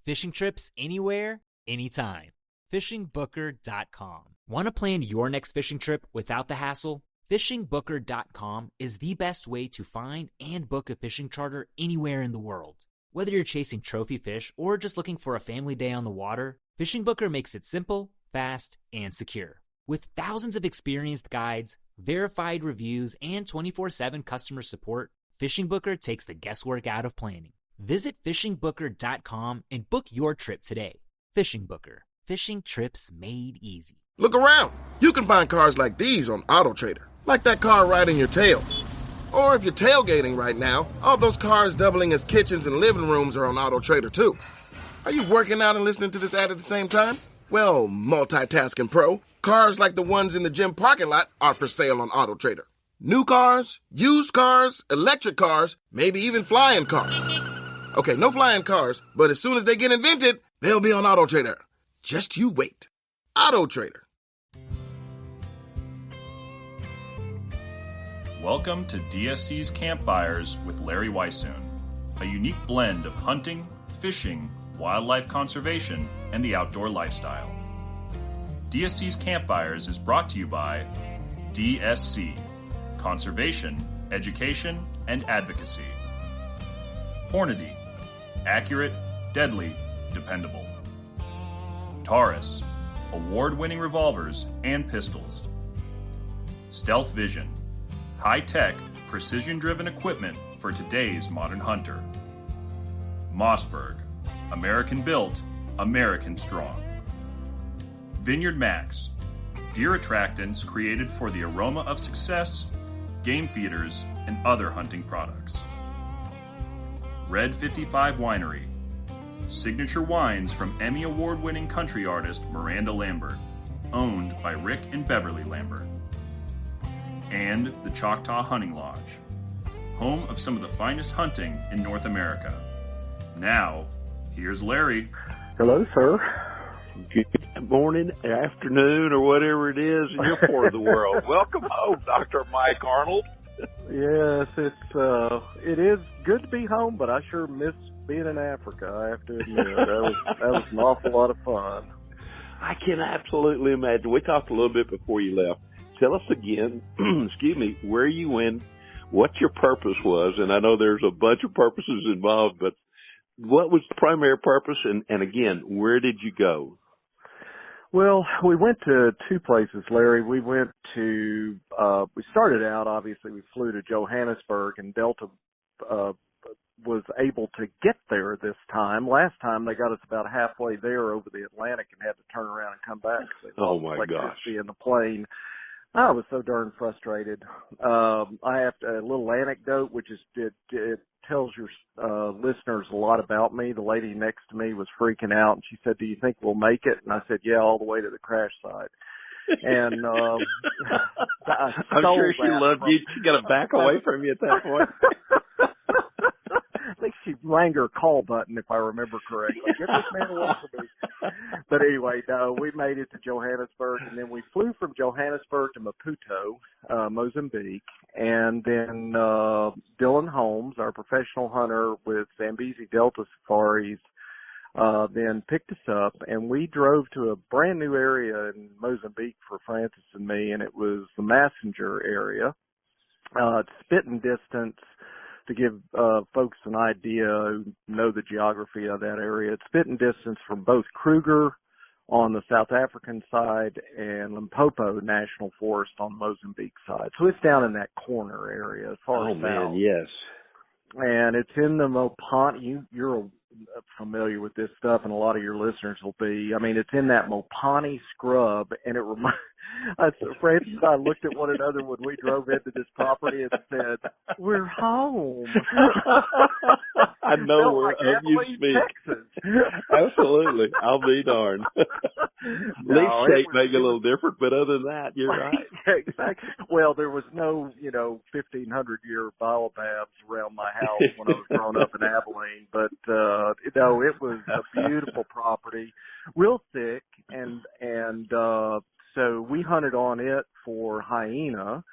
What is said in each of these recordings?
Fishing trips anywhere, anytime. FishingBooker.com. Want to plan your next fishing trip without the hassle? FishingBooker.com is the best way to find and book a fishing charter anywhere in the world. Whether you're chasing trophy fish or just looking for a family day on the water, Fishing Booker makes it simple, fast, and secure. With thousands of experienced guides, verified reviews, and 24/7 customer support, Fishing Booker takes the guesswork out of planning. Visit FishingBooker.com and book your trip today. Fishing Booker. Fishing trips made easy. Look around. You can find cars like these on AutoTrader, like that car riding your tail. Or if you're tailgating right now, all those cars doubling as kitchens and living rooms are on AutoTrader too. Are you working out and listening to this ad at the same time? Well, multitasking pro, cars like the ones in the gym parking lot are for sale on AutoTrader. New cars, used cars, electric cars, maybe even flying cars. Okay, no flying cars, but as soon as they get invented, they'll be on AutoTrader. Just you wait. AutoTrader. Welcome to DSC's Campfires with Larry Weissoon, a unique blend of hunting, fishing, wildlife conservation, and the outdoor lifestyle. DSC's Campfires is brought to you by DSC, Conservation, Education, and Advocacy. Hornady, accurate, deadly, dependable. Taurus, award-winning revolvers and pistols. Stealth Vision, high-tech, precision-driven equipment for today's modern hunter. Mossberg, American-built, American-strong. Vineyard Max, deer attractants created for the aroma of success, game feeders, and other hunting products. Red 55 Winery, signature wines from Emmy Award-winning country artist Miranda Lambert, owned by Rick and Beverly Lambert. And the Choctaw Hunting Lodge, home of some of the finest hunting in North America. Now, here's Larry. Hello, sir. Good morning, afternoon, or whatever it is in your part of the world. Welcome home, Dr. Mike Arnold. Yes, it is good to be home, but I sure miss being in Africa, I have to admit. That was an awful lot of fun. I can absolutely imagine. We talked a little bit before you left. Tell us again, excuse me, where you went, what your purpose was, and I know there's a bunch of purposes involved, but what was the primary purpose, and again, where did you go? Well, we went to two places, Larry. We went to, we started out, obviously, we flew to Johannesburg, and Delta was able to get there this time. Last time, they got us about halfway there over the Atlantic and had to turn around and come back. Oh, my gosh. In the plane. I was so darn frustrated. I have a little anecdote, which is it tells your listeners a lot about me. The lady next to me was freaking out, and she said, "Do you think we'll make it?" And I said, "Yeah, all the way to the crash site." And I'm sure she loved you. She got to back away from you at that point. I think she rang her call button, if I remember correctly. Get this man away from me. But anyway, no, we made it to Johannesburg, and then we flew from Johannesburg to Maputo, Mozambique, and then Dylan Holmes, our professional hunter with Zambezi Delta Safaris, then picked us up, and we drove to a brand new area in Mozambique for Francis and me, and it was the Messenger area. It's spitting distance. To give folks an idea who know the geography of that area, it's spitting distance from both Kruger on the South African side and Limpopo National Forest on the Mozambique side. So it's down in that corner area as far as south. Man, yes. And it's in the Mopani. You're familiar with this stuff, and a lot of your listeners will be. I mean, it's in that Mopani scrub, and it reminds. Francis and I looked at one another when we drove into this property and said, "We're home." I know where like of you speak. Texas. Absolutely. I'll be darned. Leaf shape may be a little different, but other than that, you're right. Exactly. Well, there was no, 1,500-year baobabs around my house when I was growing up in Abilene, but, it was a beautiful property, real thick, and so we hunted on it for hyena.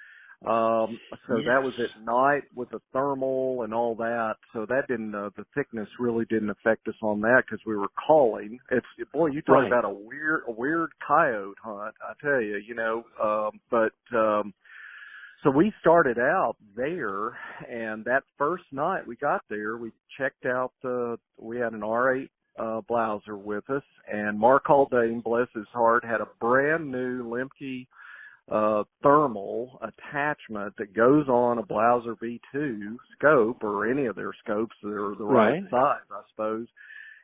So that was at night with the thermal and all that. So that didn't, the thickness really didn't affect us on that because we were calling. Boy, you talk about a weird coyote hunt, I tell you, so we started out there, and that first night we got there, we checked out we had an R8 Blouser with us, and Mark Haldane, bless his heart, had a brand new Lemke thermal attachment that goes on a Blouser V2 scope or any of their scopes that are the right size, I suppose,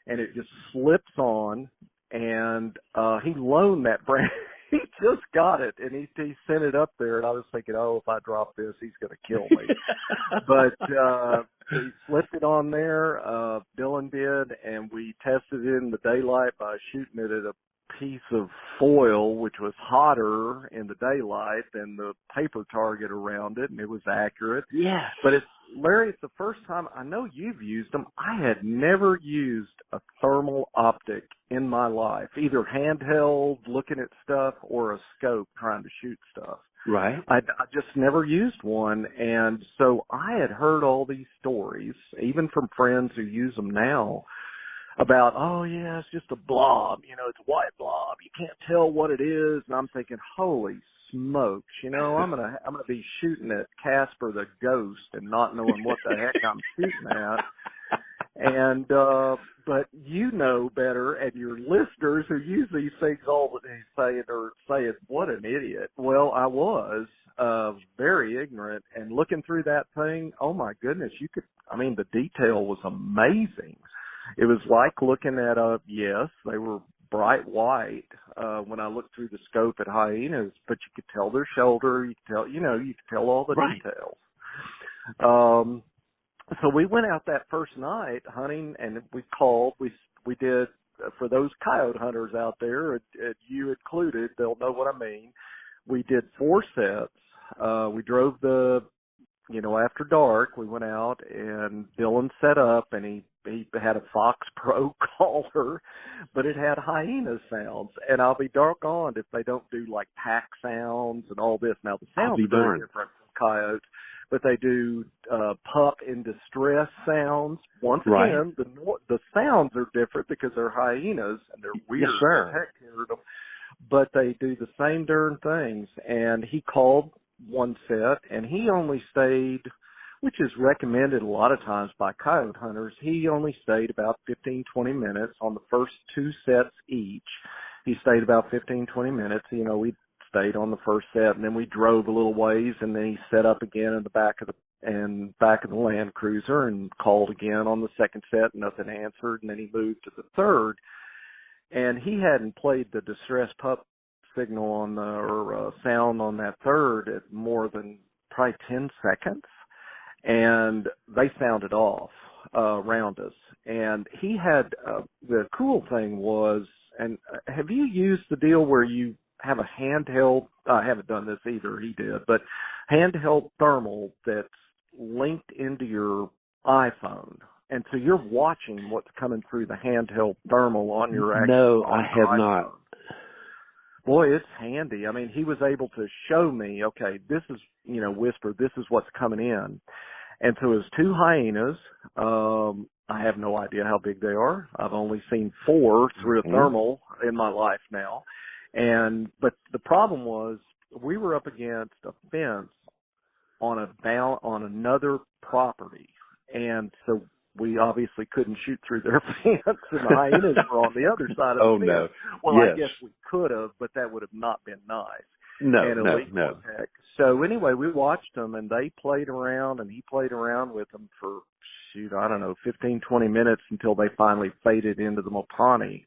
and it just slips on, and he loaned that brand. He just got it, and he sent it up there, and I was thinking, if I drop this, he's going to kill me. But he slipped it on there, Dylan did, and we tested it in the daylight by shooting it at a piece of foil, which was hotter in the daylight than the paper target around it, and it was accurate. Yes. But Larry, it's the first time, I know you've used them. I had never used a thermal optic in my life, either handheld, looking at stuff, or a scope trying to shoot stuff. Right. I just never used one, and so I had heard all these stories, even from friends who use them now, about, it's just a blob, it's a white blob. You can't tell what it is. And I'm thinking, holy smokes, I'm gonna be shooting at Casper the Ghost and not knowing what the heck I'm shooting at. And but you know better, and your listeners who use these things all the day saying, what an idiot. Well, I was very ignorant, and looking through that thing, oh my goodness, the detail was amazing. It was like looking at they were bright white when I looked through the scope at hyenas, but you could tell their shoulder, you could tell all the details. So we went out that first night hunting, and we called. We did, for those coyote hunters out there, you included, they'll know what I mean. We did 4 sets. We drove after dark, we went out, and Dylan set up, and he had a Fox Pro caller, but it had hyena sounds. And I'll be doggone if they don't do like pack sounds and all this. Now the sounds are very different from coyotes, but they do pup in distress sounds. Once again, the sounds are different because they're hyenas and they're weird. Yes, sir. Heard them, but they do the same darn things. And he called one set, and he only stayed, which is recommended a lot of times by coyote hunters, he only stayed about 15, 20 minutes on the first 2 sets each. He stayed about 15, 20 minutes. We stayed on the first set, and then we drove a little ways, and then he set up again in the back of the Land Cruiser and called again on the second set, and nothing answered, and then he moved to the third. And he hadn't played the distress pup signal on or sound on that third at more than probably 10 seconds, and they sounded off around us. And he had the cool thing was, and have you used the deal where you have a handheld, I haven't done this either, he did, but handheld thermal that's linked into your iPhone, and so you're watching what's coming through the handheld thermal on your actual No, I have iPhone. not. Boy, it's handy. He was able to show me, okay, this is, whisper, this is what's coming in. And so it was 2 hyenas. I have no idea how big they are. I've only seen 4 through a thermal in my life now. But the problem was we were up against a fence on another property. And so we obviously couldn't shoot through their fence, and the hyenas were on the other side of the fence. No. Well, yes. I guess we could have, but that would have not been nice. No. Heck. So anyway, we watched them, and they played around, and he played around with them for, 15, 20 minutes until they finally faded into the Mopani.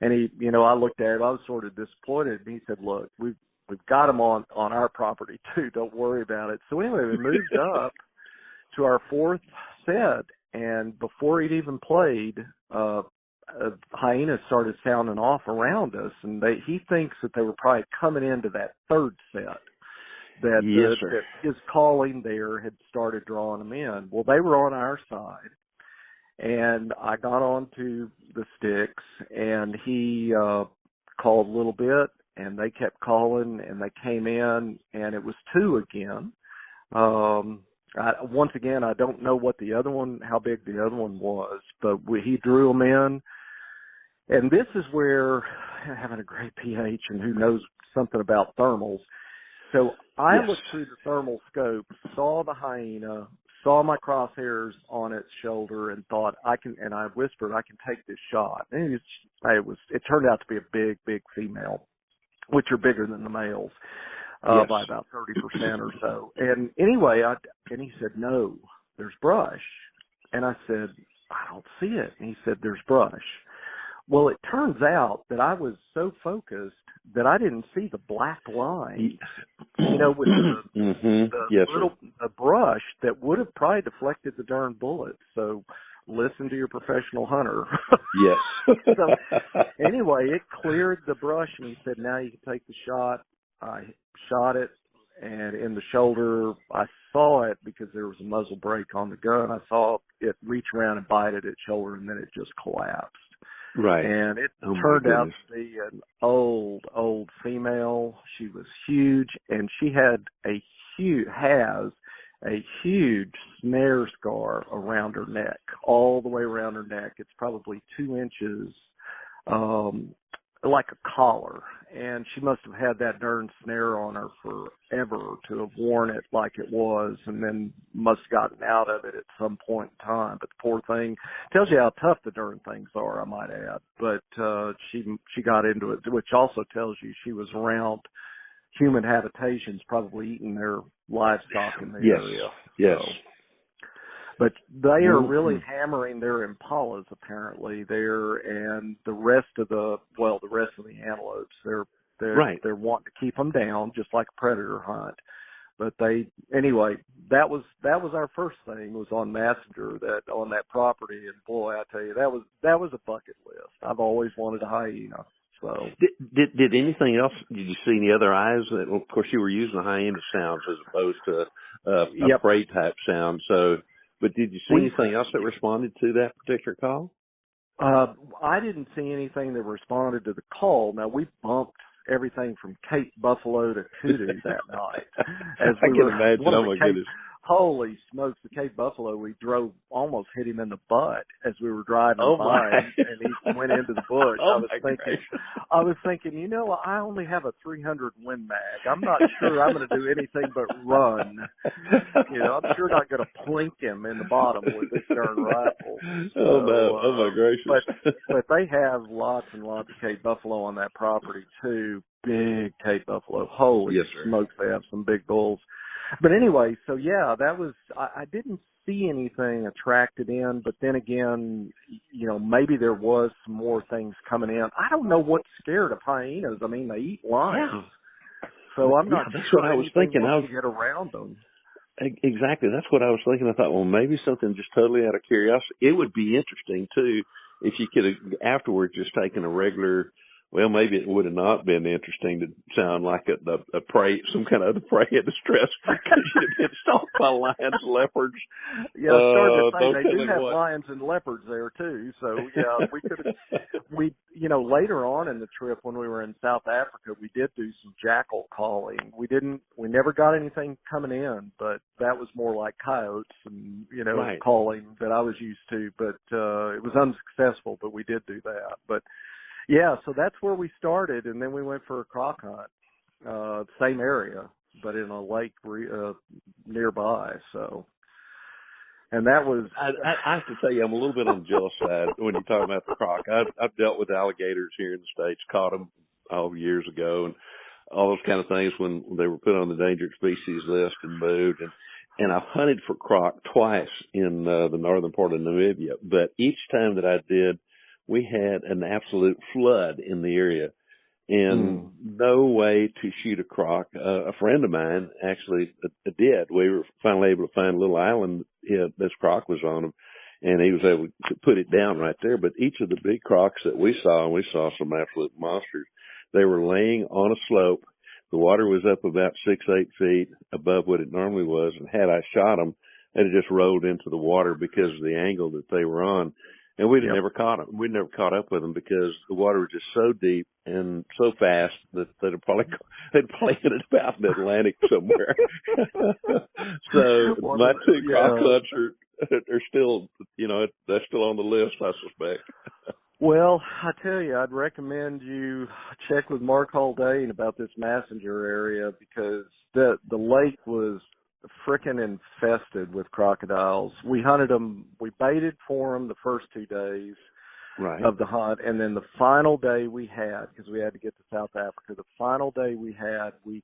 And I looked at it, I was sort of disappointed, and he said, look, we've got them on our property too, don't worry about it. So anyway, we moved up to our 4th set, and before he'd even played, hyenas started sounding off around us, and he thinks that they were probably coming into that 3rd set. That his calling there had started drawing them in. Well, they were on our side, and I got onto the sticks, and he called a little bit, and and they kept calling, and they came in, and it was 2 again. Once again, I don't know how big the other one was, but he drew them in. And this is where having a great pH and who knows something about thermals. So I looked through the thermal scope, saw the hyena, saw my crosshairs on its shoulder, and thought and I whispered, I can take this shot. And it turned out to be a big, big female, which are bigger than the males. By about 30% or so. And anyway, and he said, no, there's brush. And I said, I don't see it. And he said, there's brush. Well, it turns out that I was so focused that I didn't see the black line, with the brush that would have probably deflected the darn bullet. So listen to your professional hunter. Yes. So anyway, it cleared the brush, and he said, now you can take the shot. I shot it, and in the shoulder, I saw it because there was a muzzle brake on the gun. I saw it reach around and bite at its shoulder, and then it just collapsed. Right. And it turned out to be an old female. She was huge, and she has a huge snare scar around her neck, all the way around her neck. It's probably 2 inches, like a collar. And she must have had that darn snare on her forever to have worn it like it was, and then must have gotten out of it at some point in time. But the poor thing, tells you how tough the darn things are, I might add. But she got into it, which also tells you she was around human habitations, probably eating their livestock in the area. Yes. So, but they are really hammering their impalas apparently there, and the rest of the antelopes. They're wanting to keep them down, just like a predator hunt. But that was our first thing, was on Messenger, on that property, and boy, I tell you, that was a bucket list. I've always wanted a hyena. So did anything else? Did you see any other eyes? Of course, you were using the hyena sounds as opposed to a prey type sound. So. But did you see anything else that responded to that particular call? I didn't see anything that responded to the call. Now, we bumped everything from Cape Buffalo to Kudu that night. I can imagine. Oh, my goodness. Holy smokes, the Cape Buffalo, we drove, almost hit him in the butt as we were driving by, and he went into the bush. I was thinking, I only have a 300 Win Mag. I'm not sure I'm going to do anything but run. I'm sure not going to plink him in the bottom with this darn rifle. So, oh my gracious. But they have lots and lots of Cape Buffalo on that property too. Big Cape Buffalo. Holy smokes, they have some big bulls. But anyway, so yeah, that was, I didn't see anything attracted in, but then again, maybe there was some more things coming in. I don't know what's scared of hyenas. I mean, they eat lions. Yeah. So I'm not that's sure what I was thinking. I was get around them. Exactly. That's what I was thinking. I thought, well, maybe something just totally out of curiosity. It would be interesting too if you could have afterwards just taken a regular. Well, maybe it would have not been interesting to sound like a prey, some kind of prey in distress, because you'd have been stalked by lions, leopards. Yeah, I started to say they do have lions and leopards there too. So yeah, we could have. Later on in the trip when we were in South Africa, we did do some jackal calling. We never got anything coming in, but that was more like coyotes and calling that I was used to. But it was unsuccessful. But we did do that. But yeah, so that's where we started, and then we went for a croc hunt, same area, but in a lake nearby. So, and that was. I have to tell you, I'm a little bit on the jealous side when you talk about the croc. I've dealt with alligators here in the States, caught them years ago, and all those kind of things when they were put on the endangered species list and moved. And I've hunted for croc twice in the northern part of Namibia, but each time that I did, we had an absolute flood in the area and no way to shoot a croc. A friend of mine actually did. We were finally able to find a little island this croc was on him, and he was able to put it down right there. But each of the big crocs that we saw some absolute monsters, they were laying on a slope. The water was up about 6-8 feet above what it normally was, and had I shot them, they'd have just rolled into the water because of the angle that they were on. And we'd never caught them. We'd never caught up with them because the water was just so deep and so fast that they'd ended up out in the Atlantic somewhere. So my two croc hunts are still, they're still on the list, I suspect. Well, I tell you, I'd recommend you check with Mark Haldane about this Messenger area because the lake was frickin' infested with crocodiles. We hunted them. We baited for them the first 2 days of the hunt, and then the final day we had, because we had to get to South Africa, the final day we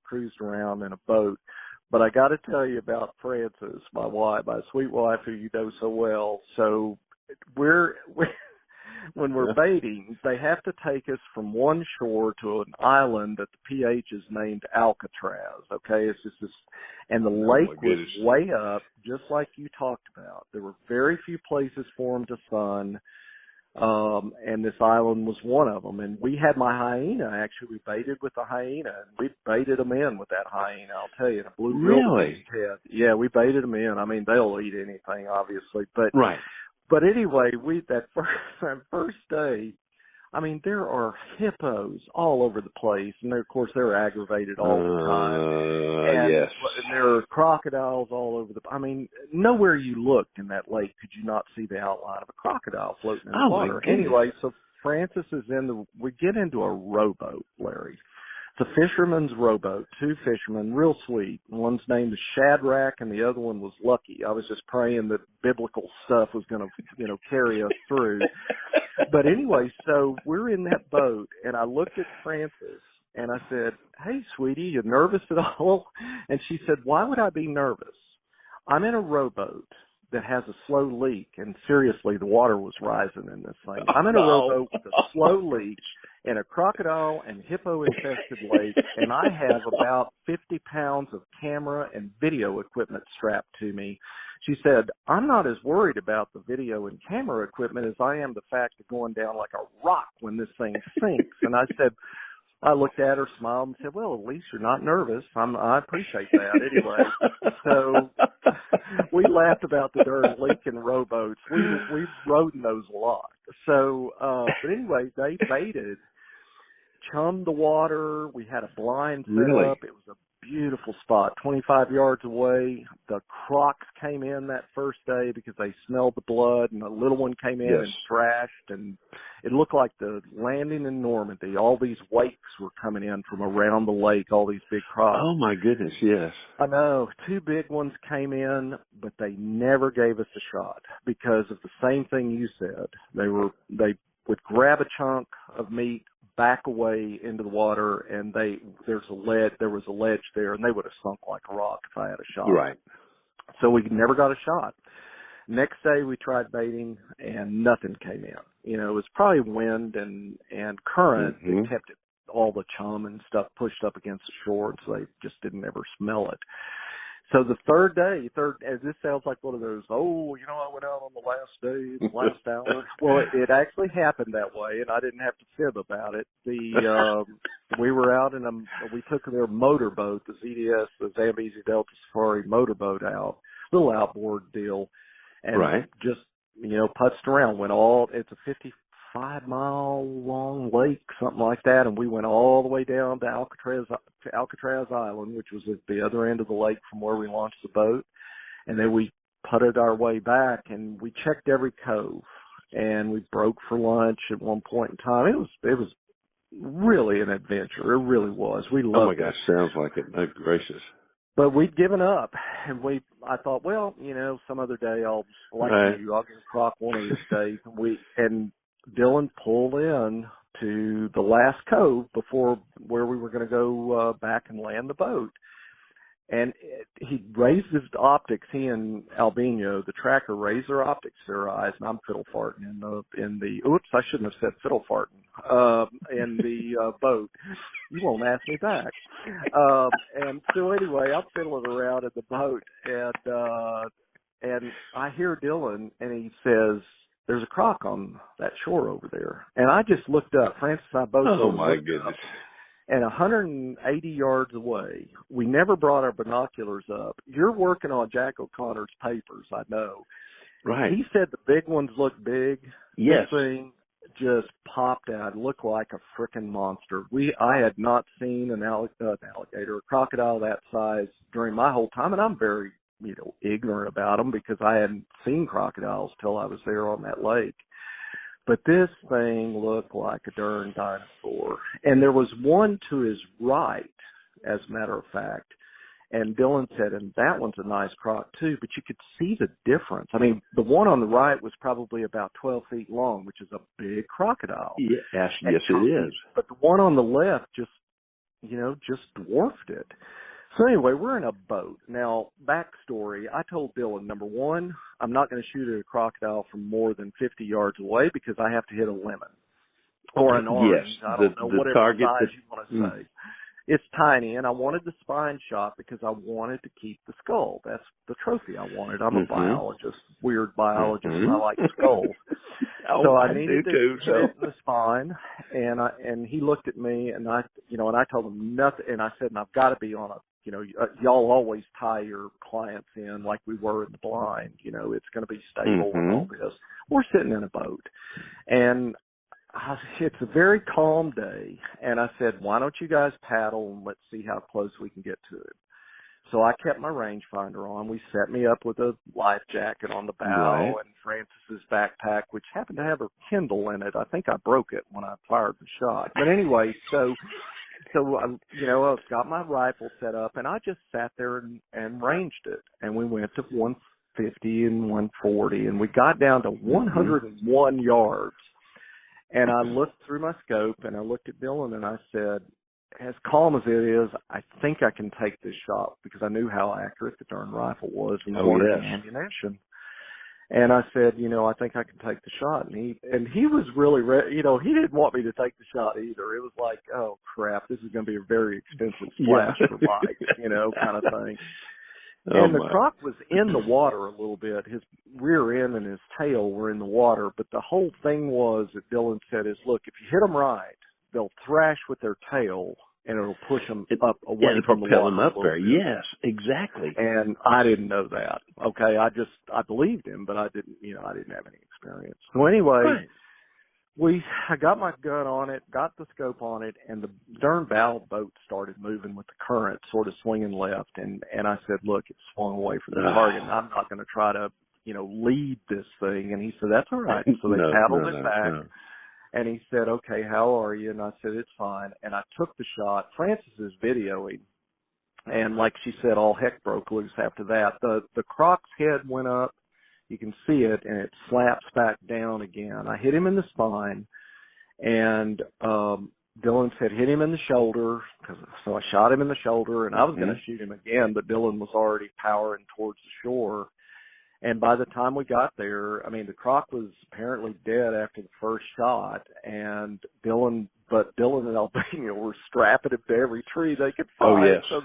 cruised around in a boat. But I got to tell you about Frances, my wife, my sweet wife, who you know so well. So when we're baiting, they have to take us from one shore to an island that the PH is named Alcatraz. Okay, it's just this, and the lake was way up, just like you talked about. There were very few places for them to sun, and this island was one of them. And we had my hyena. Actually, we baited with the hyena, and we baited them in with that hyena. I'll tell you, the blue really, yeah, we baited them in. I mean, they'll eat anything, obviously, but But anyway, that first day, I mean, there are hippos all over the place, and of course they're aggravated all the time. And there are crocodiles all over I mean, nowhere you looked in that lake could you not see the outline of a crocodile floating in the water. Anyway, so Francis is we get into a rowboat, Larry. It's a fisherman's rowboat, 2 fishermen, real sweet. One's named Shadrach and the other one was Lucky. I was just praying that biblical stuff was going to, carry us through. But anyway, so we're in that boat, and I looked at Frances, and I said, "Hey, sweetie, you nervous at all?" And she said, "Why would I be nervous? I'm in a rowboat that has a slow leak, and seriously, the water was rising in this thing. I'm in a rowboat with a slow leak in a crocodile and hippo-infested lake, and I have about 50 pounds of camera and video equipment strapped to me." She said, "I'm not as worried about the video and camera equipment as I am the fact of going down like a rock when this thing sinks." And I looked at her, smiled, and said, "Well, at least you're not nervous. I appreciate that." Anyway, so we laughed about the darn leaking rowboats. We rode in those a lot. So, but anyway, they baited, chummed the water. We had a blind set up. It was a beautiful spot, 25 yards away. The crocs came in that first day because they smelled the blood, and a little one came in and thrashed, and it looked like the landing in Normandy. All these wakes were coming in from around the lake, all these big crocs. Oh, my goodness, yes. I know. 2 big ones came in, but they never gave us a shot because of the same thing you said. They would grab a chunk of meat, back away into the water, and there was a ledge there, and they would have sunk like a rock if I had a shot. Right. So we never got a shot. Next day we tried baiting, and nothing came in. It was probably wind and current that kept all the chum and stuff pushed up against the shore, so they just didn't ever smell it. So the third day, as this sounds like one of those, I went out on the last day, the last hour. Well, it actually happened that way, and I didn't have to fib about it. We were out we took their motorboat, the ZDS, the Zambezi Delta Safari motorboat out, little outboard deal, and just, putzed around, it's a 55-mile long lake, something like that, and we went all the way down to Alcatraz Island, which was at the other end of the lake from where we launched the boat, and then we putted our way back, and we checked every cove, and we broke for lunch at one point in time. It was really an adventure. It really was. We loved it. Oh my gosh, sounds like it. Oh, gracious. But we'd given up, and I thought, well, some other day I'll get a croc one of these days, and Dylan pulled in to the last cove before where we were going to go back and land the boat. And he raised his optics. He and Albino, the tracker, raised their optics to their eyes, and I'm fiddle farting in the oops, I shouldn't have said fiddle farting in the boat. You won't ask me back. And so anyway, I'm fiddling around in the boat, and I hear Dylan, and he says, "There's a croc on that shore over there." And I just looked up. Francis and I both Oh, my goodness. Up, and 180 yards away, we never brought our binoculars up. You're working on Jack O'Connor's papers, I know. Right. He said the big ones look big. Yes. This thing just popped out. It looked like a frickin' monster. I had not seen an alligator, a crocodile that size during my whole time, and I'm very, ignorant about them because I hadn't seen crocodiles till I was there on that lake. But this thing looked like a darn dinosaur. And there was one to his right, as a matter of fact. And Dylan said, and that one's a nice croc too, but you could see the difference. I mean, the one on the right was probably about 12 feet long, which is a big crocodile. Yes, it is. But the one on the left just dwarfed it. So anyway, we're in a boat. Now, backstory, I told Dylan, number one, I'm not going to shoot at a crocodile from more than 50 yards away because I have to hit a lemon or an orange. Yes, I don't know, the whatever target size you want to say. It's tiny, and I wanted the spine shot because I wanted to keep the skull. That's the trophy I wanted. I'm a biologist, weird biologist, and I like skulls. So I needed to hit it in the spine, and he looked at me, and I told him nothing, and I said, and I've got to be on a, y'all always tie your clients in like we were in the blind, it's going to be stable and all this. We're sitting in a boat, and it's a very calm day, and I said, why don't you guys paddle and let's see how close we can get to it. So I kept my rangefinder on. We set me up with a life jacket on the bow and Francis's backpack, which happened to have a Kindle in it. I think I broke it when I fired the shot. But anyway, so I got my rifle set up, and I just sat there and ranged it. And we went to 150 and 140, and we got down to 101 yards. And I looked through my scope, and I looked at Dylan, and I said, as calm as it is, I think I can take this shot, because I knew how accurate the darn rifle was and the ammunition. And I said, I think I can take the shot. And he was really, he didn't want me to take the shot either. It was like, oh crap, this is going to be a very expensive splash for Mike, kind of thing. And the croc was in the water a little bit. His rear end and his tail were in the water. But the whole thing was that Dylan said is, look, if you hit them right, they'll thrash with their tail, and it'll push them up away from the water. Propel them up there. Yes, exactly. And I didn't know that. Okay, I believed him, but I didn't have any experience. So anyway, I got my gun on it, got the scope on it, and the darn bow boat started moving with the current, sort of swinging left. And I said, look, it's swung away from the target, and I'm not going to try to, lead this thing. And he said, that's all right. So they paddled it back. No. And he said, okay, how are you? And I said, it's fine. And I took the shot. Francis is videoing. And like she said, all heck broke loose after that. The croc's head went up. You can see it, and it slaps back down again. I hit him in the spine, and Dylan said, hit him in the shoulder. So I shot him in the shoulder, and I was going to shoot him again, but Dylan was already powering towards the shore. And by the time we got there, the croc was apparently dead after the first shot, and Dylan and Albania were strapping him to every tree they could find. Oh, yes. So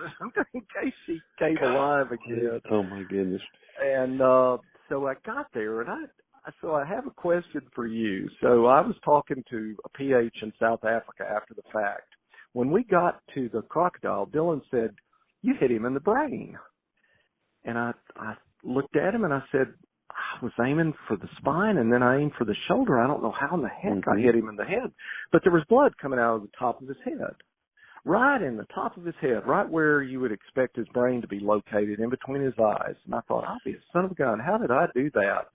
in case he came alive again. Oh, my goodness. And so I got there, and I have a question for you. So I was talking to a PH in South Africa after the fact. When we got to the crocodile, Dylan said, you hit him in the brain. And I looked at him, and I said, I was aiming for the spine, and then I aimed for the shoulder. I don't know how in the heck I hit him in the head. But there was blood coming out of the top of his head. Right in the top of his head, right where you would expect his brain to be located, in between his eyes. And I thought, I'll be a son of a gun. How did I do that?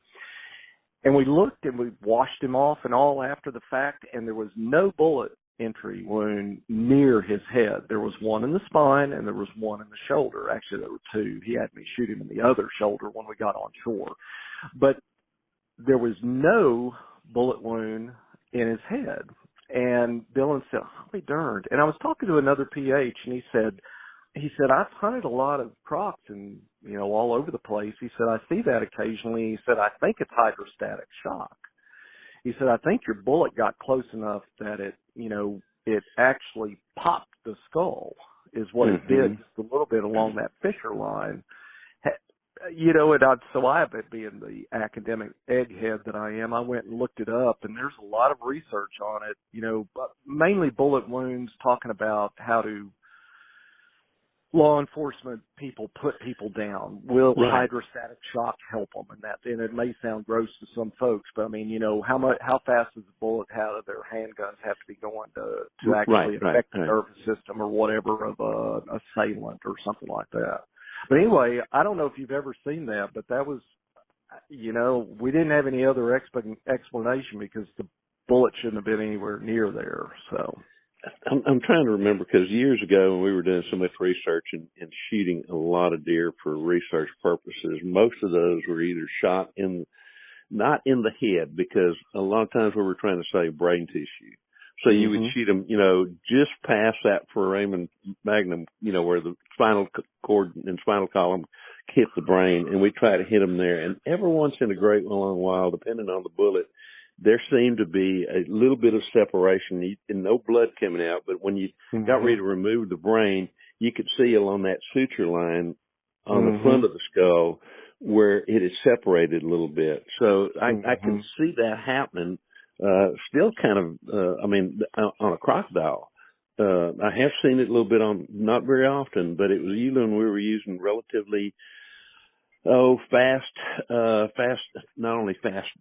And we looked, and we washed him off and all after the fact, and there was no bullet entry wound near his head. There was one in the spine, and there was one in the shoulder. Actually, there were two. He had me shoot him in the other shoulder when we got on shore. But there was no bullet wound in his head. And Dylan said, I'll be darned. And I was talking to another PH, and he said, I've hunted a lot of crocs and, all over the place. He said, I see that occasionally. He said, I think it's hydrostatic shock. He said, I think your bullet got close enough that it actually popped the skull is what it did, just a little bit along that Fisher line. So I, being the academic egghead that I am, I went and looked it up, and there's a lot of research on it, mainly bullet wounds, talking about how to law enforcement people put people down. Will Right. hydrostatic shock help them? And it may sound gross to some folks, but I mean, how fast does the bullet out of their handguns have to be going to actually affect the nervous system or whatever of a assailant or something like that? But anyway, I don't know if you've ever seen that, but that was, we didn't have any other explanation because the bullet shouldn't have been anywhere near there. So I'm trying to remember, because years ago when we were doing so much research and shooting a lot of deer for research purposes, most of those were either shot not in the head, because a lot of times we were trying to save brain tissue. So you would shoot them, just past that foramen magnum, where the spinal cord and spinal column hit the brain, and we try to hit them there. And every once in a great long while, depending on the bullet, there seemed to be a little bit of separation and no blood coming out. But when you got ready to remove the brain, you could see along that suture line on the front of the skull where it is separated a little bit. So I can see that happening, still kind of, on a crocodile. I have seen it a little bit not very often, but it was usually when we were using relatively fast, not only fast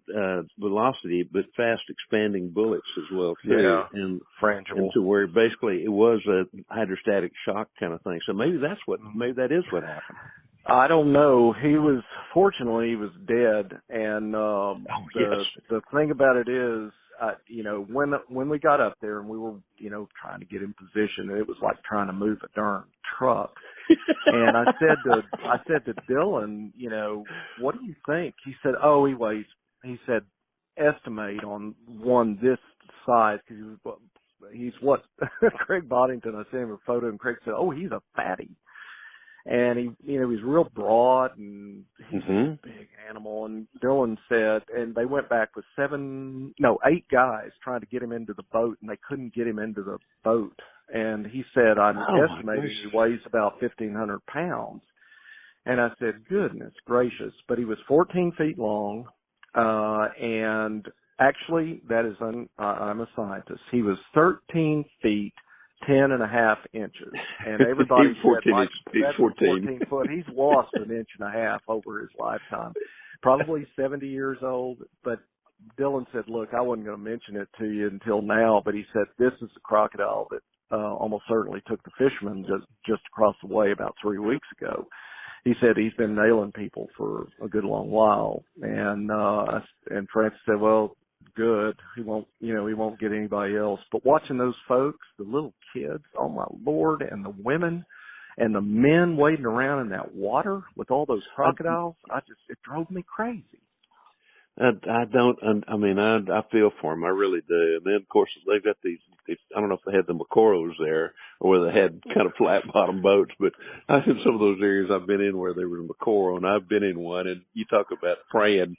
velocity, but fast expanding bullets as well too. Yeah, and frangible. And to where basically it was a hydrostatic shock kind of thing. So maybe that is what happened. I don't know. Fortunately, he was dead. And the thing about it is, when we got up there and we were, trying to get in position, it was like trying to move a darn truck. And I said to Dylan, what do you think? He said, he said, estimate on one this size, because he's what Craig Boddington, I sent him a photo, and Craig said, he's a fatty. And he's real broad, and he's a big animal. And Dylan said, and they went back with 8 guys trying to get him into the boat, and they couldn't get him into the boat. And he said, I'm estimating he weighs about 1,500 pounds. And I said, goodness gracious. But he was 14 feet long, and actually, that is, I'm a scientist. He was 13 feet, 10.5 inches. And everybody said, Mike, that's 14 foot. He's lost 1.5 inches over his lifetime. Probably 70 years old. But Dylan said, look, I wasn't going to mention it to you until now, but he said, this is a crocodile that almost certainly took the fisherman just across the way about 3 weeks ago. He said he's been nailing people for a good long while. And Francis said, well, good. He won't get anybody else. But watching those folks, the little kids, oh my Lord, and the women and the men wading around in that water with all those crocodiles, it drove me crazy. I feel for them. I really do. And then, of course, they've got these, I don't know if they had the Macoros there or whether they had kind of flat bottom boats, but I in some of those areas I've been in where there was a Macoro, and I've been in one, and you talk about praying.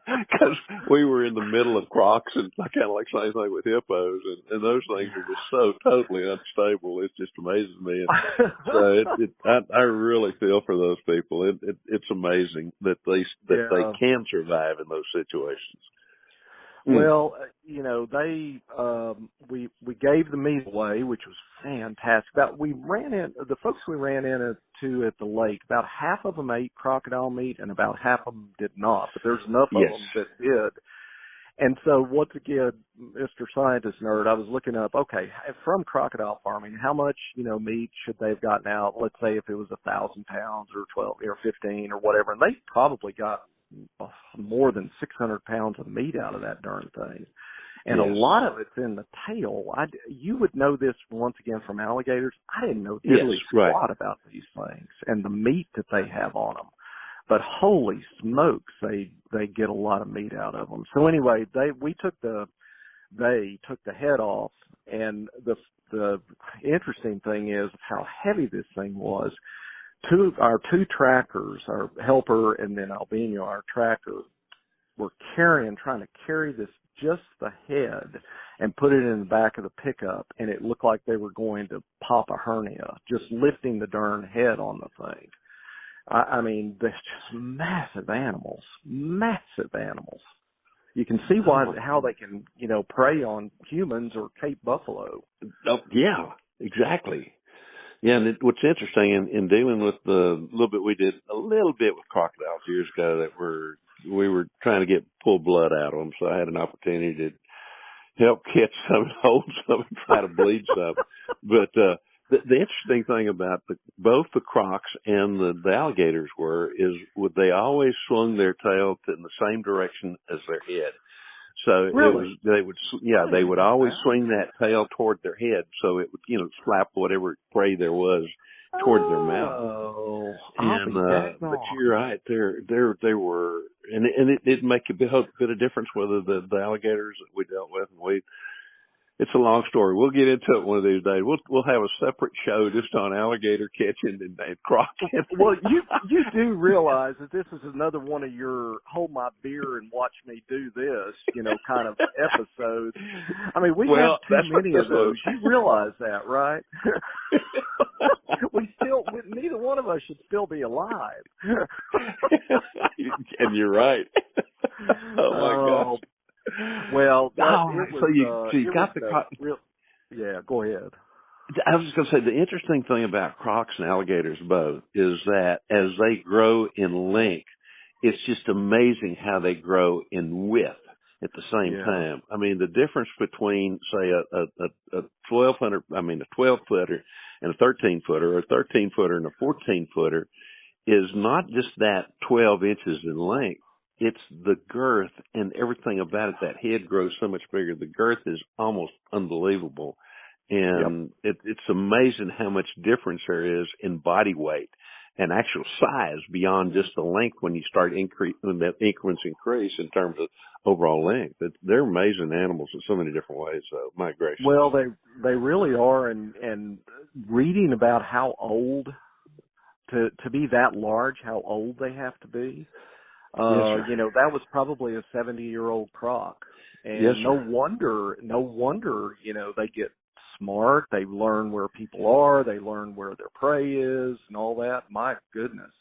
Because we were in the middle of crocs, and kind of like same thing with hippos, and those things are just so totally unstable. It just amazes me. And so I really feel for those people. It's amazing that they can survive in those situations. Well, we gave the meat away, which was fantastic. The folks we ran into at the lake, about half of them ate crocodile meat and about half of them did not, but there's enough of them that did. And so once again, Mr. Scientist Nerd, I was looking up, okay, from crocodile farming, how much, meat should they have gotten out? Let's say if it was 1,000 pounds or 12 or 15 or whatever, and they probably got more than 600 pounds of meat out of that darn thing. And a lot of it's in the tail. You would know this once again from alligators. I didn't know diddly squat about these things and the meat that they have on them. But holy smokes, they get a lot of meat out of them. So anyway, they took the head off, and the interesting thing is how heavy this thing was. Our two trackers, our helper and then Albino, our tracker, were trying to carry this, just the head, and put it in the back of the pickup, and it looked like they were going to pop a hernia, just lifting the darn head on the thing. I mean, they're just massive animals. You can see how they can, prey on humans or Cape buffalo. Oh, yeah, exactly. Yeah, and what's interesting in dealing with the little bit we did a little bit with crocodiles years ago that we were trying to get pull blood out of them, so I had an opportunity to help catch some, hold some, and try to bleed some. But the interesting thing about both the crocs and the alligators they always swung their tail in the same direction as their head. So really? they would always swing that tail toward their head, so it would, slap whatever prey there was toward their mouth. Oh, and but you're right, they were, and it make a bit of difference whether the alligators that we dealt with, and it's a long story. We'll get into it one of these days. We'll have a separate show just on alligator catching and croc catching. Well, you do realize that this is another one of your hold my beer and watch me do this, kind of episodes. I mean, we have too many of those. You realize that, right? Neither one of us should still be alive. And you're right. Oh my gosh. Well, you got the croc. Yeah, go ahead. I was just going to say the interesting thing about crocs and alligators both is that as they grow in length, it's just amazing how they grow in width at the same time. I mean, the difference between say a 12 footer and a 13 footer, or a 13 footer and a 14 footer, is not just that 12 inches in length. It's the girth and everything about it. That head grows so much bigger. The girth is almost unbelievable. And it's amazing how much difference there is in body weight and actual size beyond just the length when you start when that increments increase in terms of overall length. They're amazing animals in so many different ways. So my gracious. Well, they really are. And reading about how old to be that large, how old they have to be. That was probably a 70-year-old croc. And no wonder, they get smart. They learn where people are. They learn where their prey is and all that. My goodness.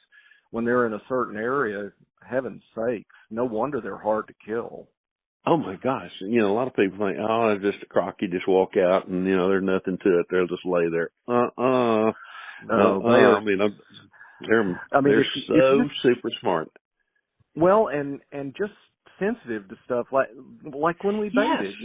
When they're in a certain area, heaven's sakes, no wonder they're hard to kill. Oh my gosh. A lot of people think, oh, it's just a croc. You just walk out and, there's nothing to it. They'll just lay there. No, they're so super smart. Well, and just sensitive to stuff like when we baited,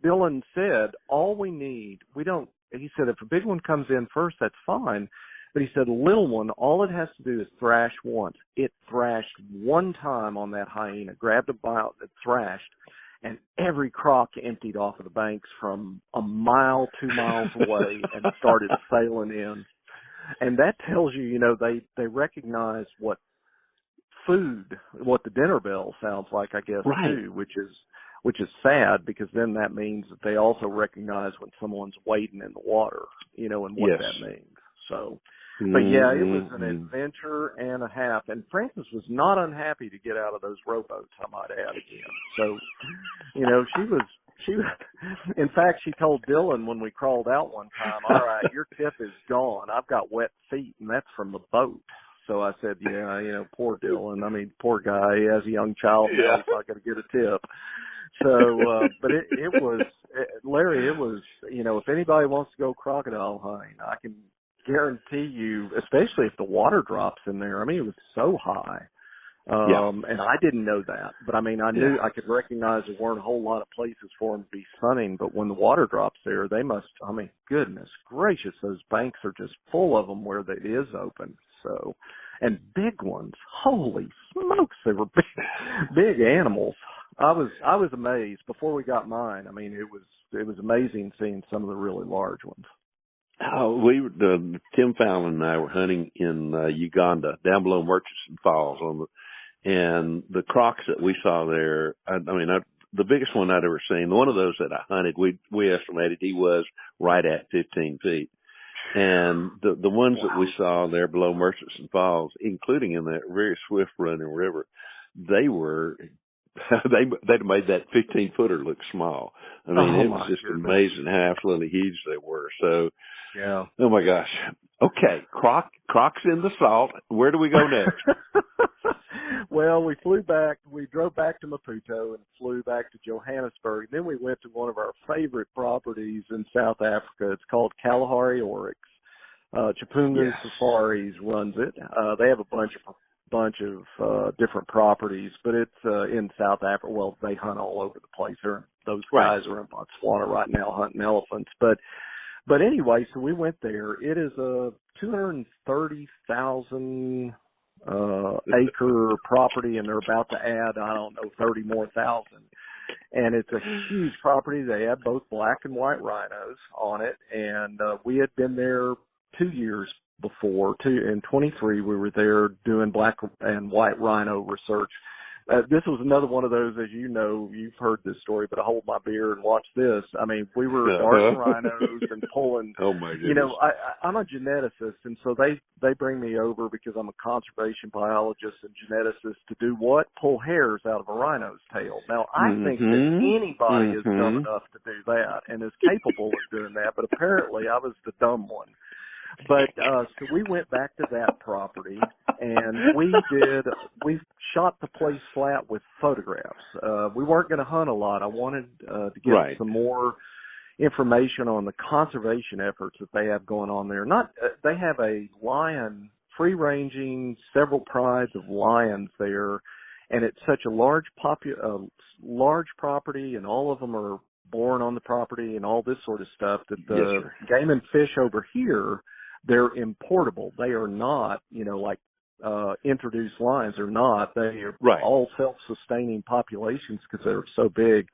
Dylan said, all we need, he said, if a big one comes in first, that's fine. But he said, a little one, all it has to do is thrash once. It thrashed one time on that hyena, grabbed a bite, it thrashed, and every croc emptied off of the banks from a mile, 2 miles away and started sailing in. And that tells you, they recognize what the dinner bell sounds like, I guess, too, which is sad, because then that means that they also recognize when someone's wading in the water, and what that means. So, but yeah, it was an adventure and a half, and Frances was not unhappy to get out of those rowboats, I might add again. So, she was, in fact, she told Dylan when we crawled out one time, all right, your tip is gone. I've got wet feet, and that's from the boat. So I said, poor Dylan. I mean, poor guy. He has a young child now. He's not going to get a tip. So, but it was, Larry, it was, if anybody wants to go crocodile hunting, I can guarantee you, especially if the water drops in there. I mean, it was so high. And I didn't know that, but I mean, I knew I could recognize there weren't a whole lot of places for them to be sunning, but when the water drops there, goodness gracious, those banks are just full of them where it is open. So, and big ones, holy smokes, they were big animals. I was amazed before we got mine. I mean, it was amazing seeing some of the really large ones. Oh, Tim Fallon and I were hunting in Uganda, down below Murchison Falls, and the crocs that we saw there. The biggest one I'd ever seen. One of those that I hunted, we estimated he was right at 15 feet. And the ones that we saw there below Murchison Falls, including in that very swift running river, they'd made that 15-footer look small. I mean, it was just amazing how absolutely huge they were. So, yeah. Oh my gosh. Okay, Crocs in the salt. Where do we go next? Well, we drove back to Maputo and flew back to Johannesburg. Then we went to one of our favorite properties in South Africa. It's called Kalahari Oryx. Chapungu Safaris runs it. They have a bunch of different properties, but it's in South Africa. Well, they hunt all over the place. Those guys are in Botswana right now hunting elephants. But anyway, so we went there. It is a 230,000 acre property, and they're about to add, 30 more thousand. And it's a huge property. They have both black and white rhinos on it, and we had been there 2 years before. In 23, we were there doing black and white rhino research. This was another one of those, as you know, you've heard this story, but I hold my beer and watch this. I mean, we were darting rhinos and pulling. Oh my goodness! You know, I'm a geneticist, and so they bring me over because I'm a conservation biologist and geneticist to do what? Pull hairs out of a rhino's tail. Now, I think that anybody is dumb enough to do that and is capable of doing that, but apparently I was the dumb one. But so we went back to that property, and we shot the place flat with photographs. We weren't going to hunt a lot. I wanted to get some more information on the conservation efforts that they have going on there. They have a lion, free-ranging, several prides of lions there, and it's such a large property, and all of them are born on the property and all this sort of stuff that the game and fish over here, they're importable. They are not, like introduced lions are not. They are all self-sustaining populations because they're so big.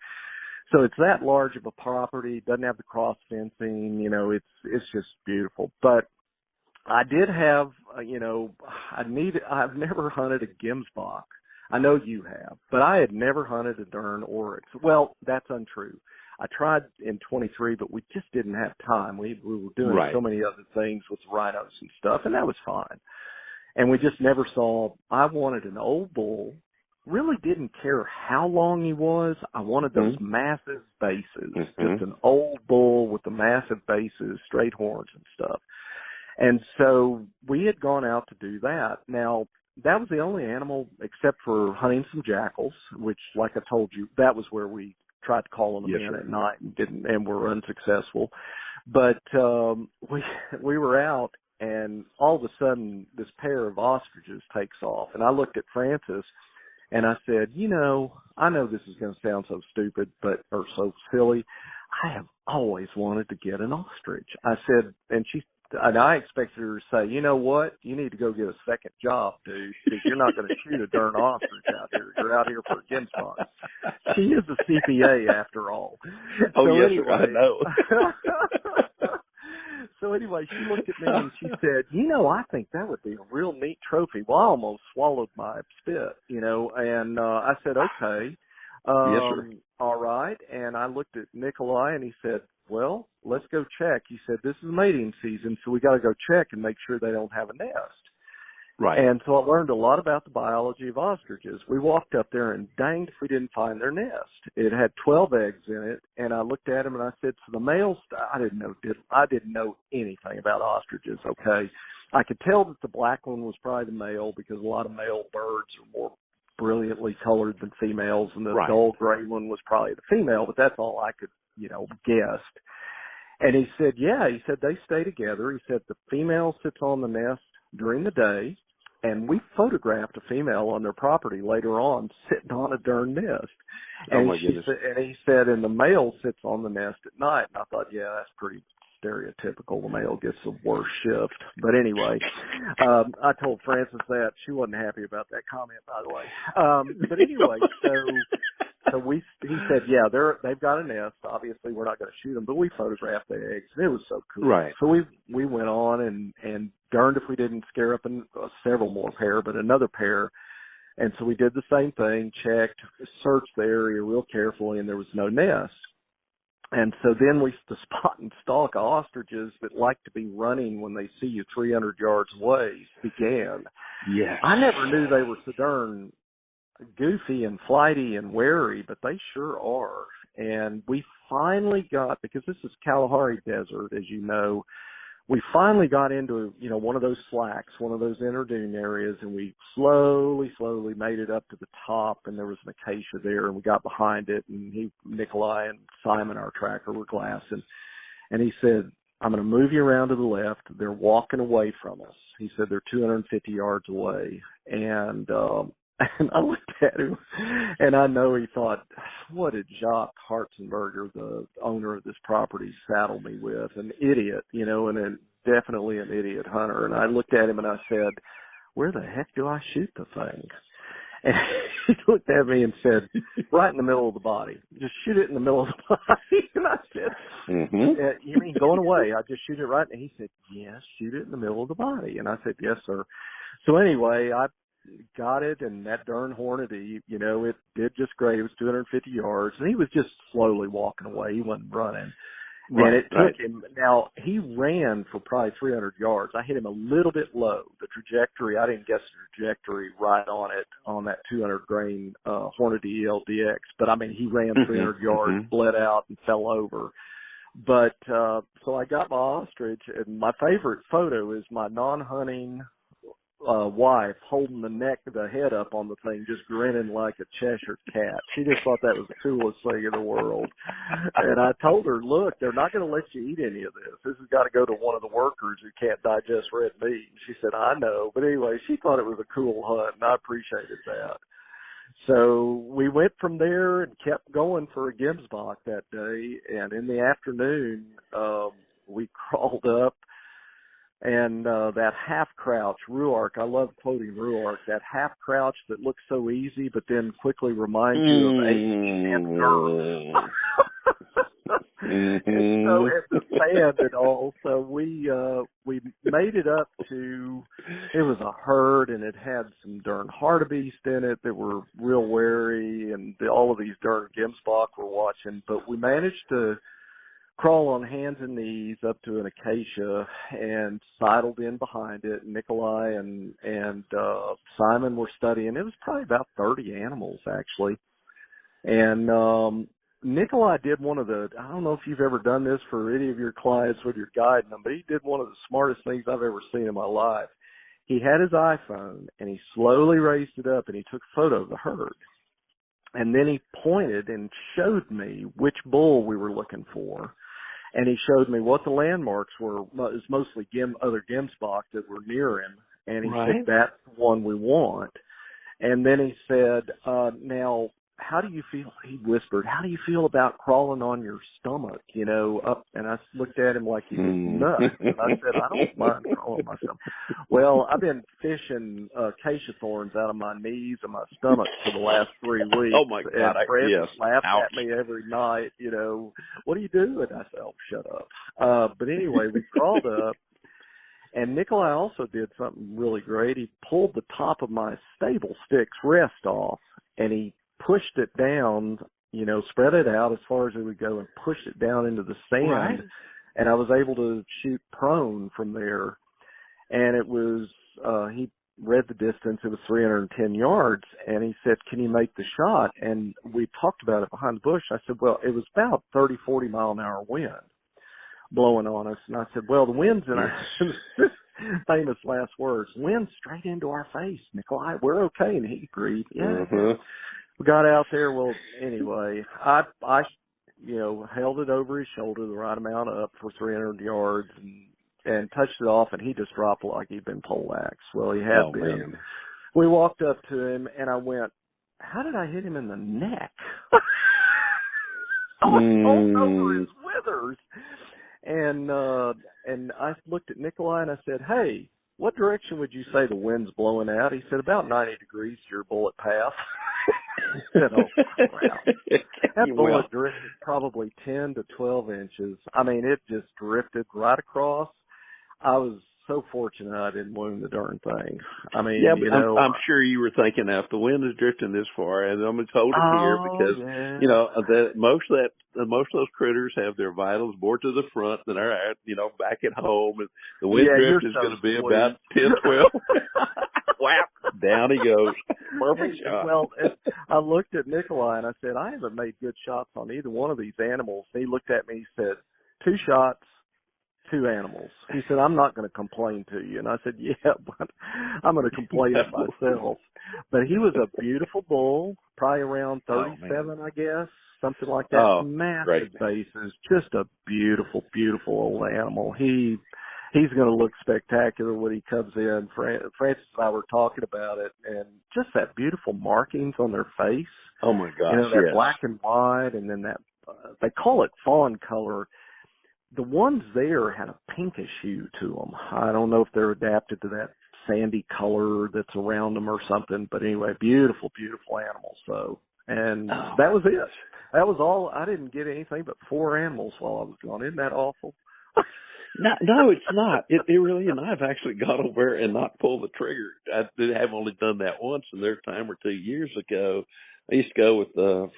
So it's that large of a property. Doesn't have the cross fencing. It's just beautiful. But I did have, I've never hunted a Gemsbok. I know you have, but I had never hunted a Dern Oryx. Well, that's untrue. I tried in 23, but we just didn't have time. We were doing so many other things with rhinos and stuff, and that was fine. And we just never saw. I wanted an old bull. Really didn't care how long he was. I wanted those massive bases, just an old bull with the massive bases, straight horns and stuff. And so we had gone out to do that. Now, that was the only animal except for hunting some jackals, which, like I told you, that was where we tried to call them in at night and were unsuccessful. But we were out, and all of a sudden this pair of ostriches takes off. And I looked at Francis, and I said, I know this is going to sound so stupid, or so silly. I have always wanted to get an ostrich. I said, and I expected her to say, you know what? You need to go get a second job, dude, because you're not going to shoot a darn ostrich out here. You're out here for a Gemsbok. She is a CPA after all. Oh, so yes, anyway, I know. So anyway, she looked at me and she said, I think that would be a real neat trophy. Well, I almost swallowed my spit, and I said, okay. Yes, sir. All right. And I looked at Nikolai and he said, well, let's go check. He said, this is mating season, so we got to go check and make sure they don't have a nest. Right. And so I learned a lot about the biology of ostriches. We walked up there and danged if we didn't find their nest. It had 12 eggs in it, and I looked at them and I said, so the males, I didn't know anything about ostriches, okay? I could tell that the black one was probably the male because a lot of male birds are more brilliantly colored than females, and the dull gray one was probably the female, but that's all I could, guess. And he said, they stay together. He said the female sits on the nest during the day, and we photographed a female on their property later on sitting on a darn nest. And he said, and the male sits on the nest at night. And I thought, that's pretty stereotypical. The male gets the worst shift. But anyway, I told Frances that. She wasn't happy about that comment, by the way. But anyway, he said, they've got a nest. Obviously, we're not going to shoot them, but we photographed the eggs, and it was so cool. Right. So we went on and darned if we didn't scare up several more pair, but another pair. And so we did the same thing, checked, searched the area real carefully, and there was no nest. And so then the spot and stalk ostriches that like to be running when they see you 300 yards away began. Yeah. I never knew they were so darn goofy and flighty and wary, but they sure are. And we finally got, because this is Kalahari Desert, as you know, we finally got into, one of those slacks, one of those inner dune areas, and we slowly made it up to the top, and there was an acacia there, and we got behind it, and Nikolai and Simon, our tracker, were glassing. And he said, I'm going to move you around to the left. They're walking away from us. He said they're 250 yards away. And I looked at him, and I know he thought, what did Jacques Hartzenberger, the owner of this property, saddle me with? An idiot, and definitely an idiot hunter. And I looked at him and I said, where the heck do I shoot the thing? And he looked at me and said, right in the middle of the body. Just shoot it in the middle of the body. And I said, you mean going away? I just shoot it right? And he said, yes, shoot it in the middle of the body. And I said, yes, sir. So anyway, I got it, and that darn Hornady, it did just great. It was 250 yards, and he was just slowly walking away. He wasn't running. Right, and it took him, now he ran for probably 300 yards. I hit him a little bit low. The trajectory, I didn't guess the trajectory right on it, on that 200 grain Hornady ELDX. But I mean, he ran 300 yards, bled out, and fell over. But, so I got my ostrich, and my favorite photo is my non-hunting wife holding the head up on the thing, just grinning like a Cheshire cat. She just thought that was the coolest thing in the world. And I told her, look, they're not going to let you eat any of this. This has got to go to one of the workers who can't digest red meat. And she said, I know. But anyway, she thought it was a cool hunt, and I appreciated that. So we went from there and kept going for a Gemsbach that day. And in the afternoon, we crawled up. And that half crouch, Ruark, I love quoting Ruark, that half crouch that looks so easy but then quickly reminds you of age and girth. And so at the sand and all, so we made it up to, it was a herd, and it had some darn hartebeest in it that were real wary, and all of these darn Gemsbach were watching, but we managed to crawl on hands and knees up to an acacia and sidled in behind it. Nikolai and Simon were studying. It was probably about 30 animals, actually. And Nikolai did one of the, I don't know if you've ever done this for any of your clients when you're guiding them, but he did one of the smartest things I've ever seen in my life. He had his iPhone, and he slowly raised it up, and he took a photo of the herd. And then he pointed and showed me which bull we were looking for. And he showed me what the landmarks were. It was mostly other Gemsbach that were near him. And he said, that's the one we want. And then he said, now, how do you feel? He whispered, how do you feel about crawling on your stomach, up? And I looked at him like he was nuts. And I said, I don't mind crawling on my stomach. Well, I've been fishing acacia thorns out of my knees and my stomach for the last 3 weeks. Oh, my God. And Fred laughed at me every night, what are you doing? I said, oh, shut up. But anyway, we crawled up. And Nikolai also did something really great. He pulled the top of my stable sticks rest off, and he pushed it down, spread it out as far as it would go and pushed it down into the sand. Right. And I was able to shoot prone from there. And it was, he read the distance. It was 310 yards. And he said, can you make the shot? And we talked about it behind the bush. I said, well, it was about 30, 40 mile an hour wind blowing on us. And I said, well, the wind's in our famous last words, wind straight into our face, Nikolai. We're okay. And he agreed. Yeah. We got out there. Well, anyway, I held it over his shoulder the right amount up for 300 yards and touched it off, and he just dropped like he'd been poleaxed. Well, he had been. Man. We walked up to him, and I went, how did I hit him in the neck? I was over his withers. And I looked at Nikolai, and I said, hey, what direction would you say the wind's blowing out? He said, about 90 degrees to your bullet path. I said, oh, crap. That bullet drifted probably 10 to 12 inches. I mean, it just drifted right across. I was so fortunate I didn't wound the darn thing. I mean, yeah, but I'm sure you were thinking, now, if the wind is drifting this far, and I'm going to hold it here because, most of those critters have their vitals more to the front than are, back at home. And the wind drift is going to be about 10, 12. Whap, down he goes. Perfect shot. Well, I looked at Nikolai and I said, I haven't made good shots on either one of these animals. And he looked at me and said, 2 shots, 2 animals. He said, I'm not going to complain to you. And I said, yeah, but I'm going to complain at myself. But he was a beautiful bull, probably around 37, I guess. something like that. Oh, Massive great. bases, just a beautiful, beautiful old animal. He's going to look spectacular when he comes in. Francis and I were talking about it, and just that beautiful markings on their face. Oh my gosh, you know, that yes. black and white, and then that they call it fawn color. The ones there had a pinkish hue to them. I don't know if they're adapted to that sandy color that's around them or something, but anyway, beautiful, beautiful animals. So, and that was it. That was all. I didn't get anything but 4 animals while I was gone. Isn't that awful? No, it's not. It really isn't. I've actually got over there and not pulled the trigger. I have only done that once, and there's a time or 2 years ago. I used to go with